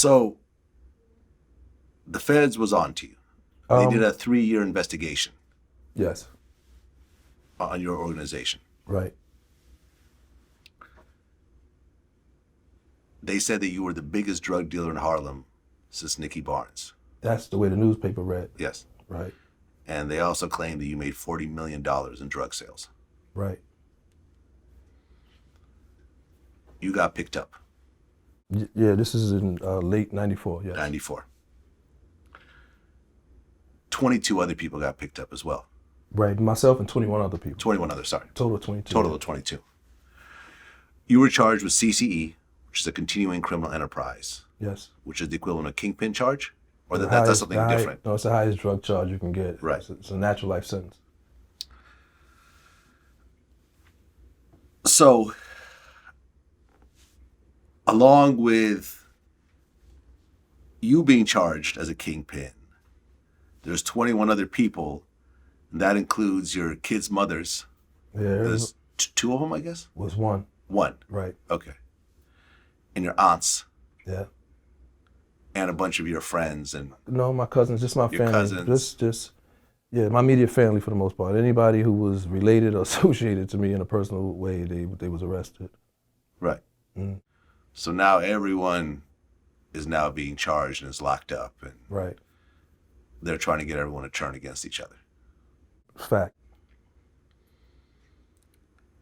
So the feds was on to you. They did a 3-year investigation Yes. on your organization. Right. They said that you were the biggest drug dealer in Harlem since Nicky Barnes. That's the way the newspaper read. Yes. Right. And they also claimed that you made $40 million in drug sales. Right. You got picked up. Yeah, this is in late 94, yes. 94. 22 other people got picked up as well. Right, myself and 21 other people. 21 others, sorry. Total of 22. Total of 22. You were charged with CCE, which is a continuing criminal enterprise. Yes. Which is the equivalent of kingpin charge? Or that's something different? No, it's the highest drug charge you can get. Right. It's a natural life sentence. So, along with you being charged as a kingpin, there's 21 other people, and that includes your kids' mothers. Yeah. There's two of them, I guess? Was one. One. Right. Okay. And your aunts. Yeah. And a bunch of your friends and no, my cousins, just my your family. Cousins. Yeah, my immediate family for the most part. Anybody who was related or associated to me in a personal way, they was arrested. Right. Mm. So now everyone is now being charged and is locked up, and right. They're trying to get everyone to turn against each other. Fact.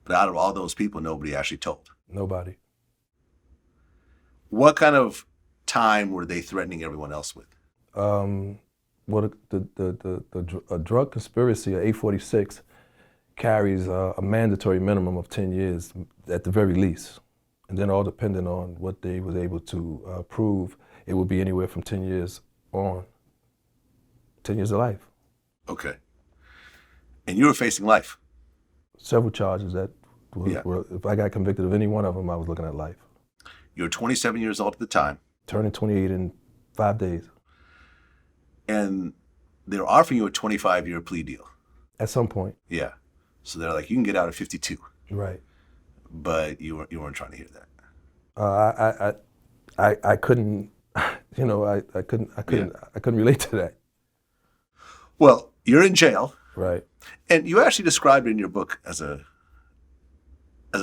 But out of all those people, nobody actually told. Nobody. What kind of time were they threatening everyone else with? Well, a drug conspiracy, a 846, carries a mandatory minimum of 10 years at the very least. And then all depending on what they was able to prove, it would be anywhere from 10 years on. 10 years of life. Okay. And you were facing life? Several charges that were, if I got convicted of any one of them, I was looking at life. You were 27 years old at the time. Turning 28 in 5 days. And they were offering you a 25-year plea deal. At some point. Yeah. So they're like, you can get out at 52. Right. But you weren't trying to hear that. I couldn't, you know, I couldn't relate to that. Well, you're in jail. Right. And you actually described it in your book as a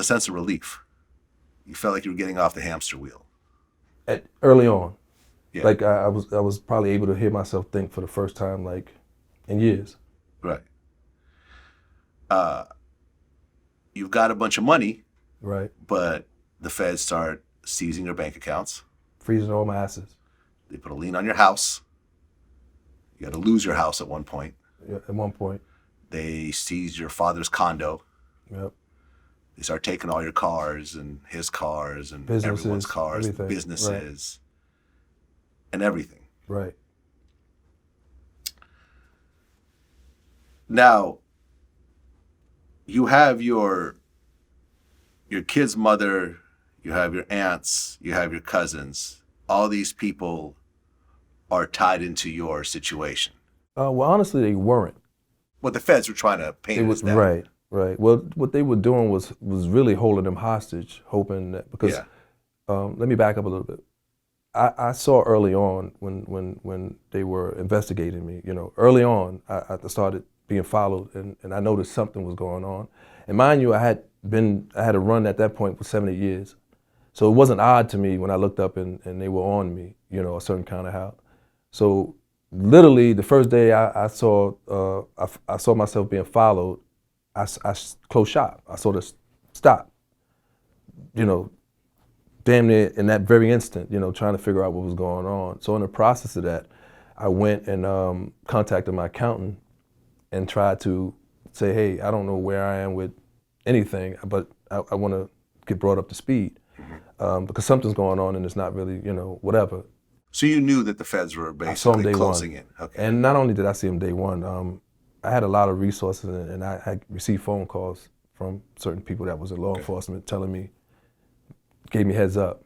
sense of relief. You felt like you were getting off the hamster wheel. Early on. Yeah. Like I was probably able to hear myself think for the first time, like, in years. Right. You've got a bunch of money. Right. But the feds start seizing your bank accounts. Freezing all my assets. They put a lien on your house. You had to lose your house at one point. Yeah, at one point. They seized your father's condo. Yep. They start taking all your cars and his cars and businesses, everyone's cars, everything. Businesses, and everything. Right. Now, you have your kid's mother, you have your aunts, you have your cousins. All these people are tied into your situation. Well, honestly, they weren't. What the feds were trying to paint it as that. Right, right. Well, what they were doing was really holding them hostage, hoping that, because, let me back up a little bit. I saw early on when they were investigating me, you know, early on, I started being followed and I noticed something was going on. And mind you, I had a run at that point for 7 or 8 years. So it wasn't odd to me when I looked up and they were on me, you know, a certain kind of how. So literally the first day I saw myself being followed, I closed shop. I sort of stopped, you know, damn near in that very instant, you know, trying to figure out what was going on. So in the process of that, I went and contacted my accountant and tried to say, hey, I don't know where I am with anything, but I want to get brought up to speed because something's going on and it's not really, you know, whatever. So you knew that the feds were basically closing in. Okay. And not only did I see them day one, I had a lot of resources and I had received phone calls from certain people that was in law enforcement telling me, gave me heads up.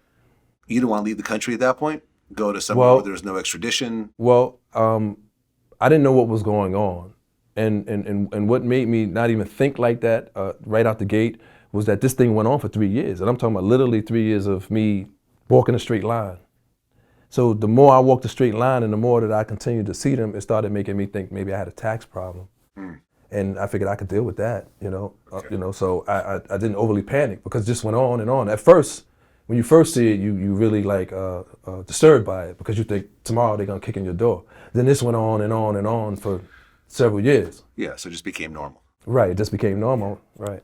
You didn't want to leave the country at that point? Go to somewhere where there's no extradition? Well, I didn't know what was going on. And what made me not even think like that right out the gate was that this thing went on for 3 years. And I'm talking about literally 3 years of me walking a straight line. So the more I walked the straight line and the more that I continued to see them, it started making me think maybe I had a tax problem. And I figured I could deal with that, so I didn't overly panic because it just went on and on. At first, when you first see it, you really like disturbed by it because you think tomorrow they're gonna kick in your door. Then this went on and on and on for several years. Yeah, so it just became normal. Right, it just became normal, right.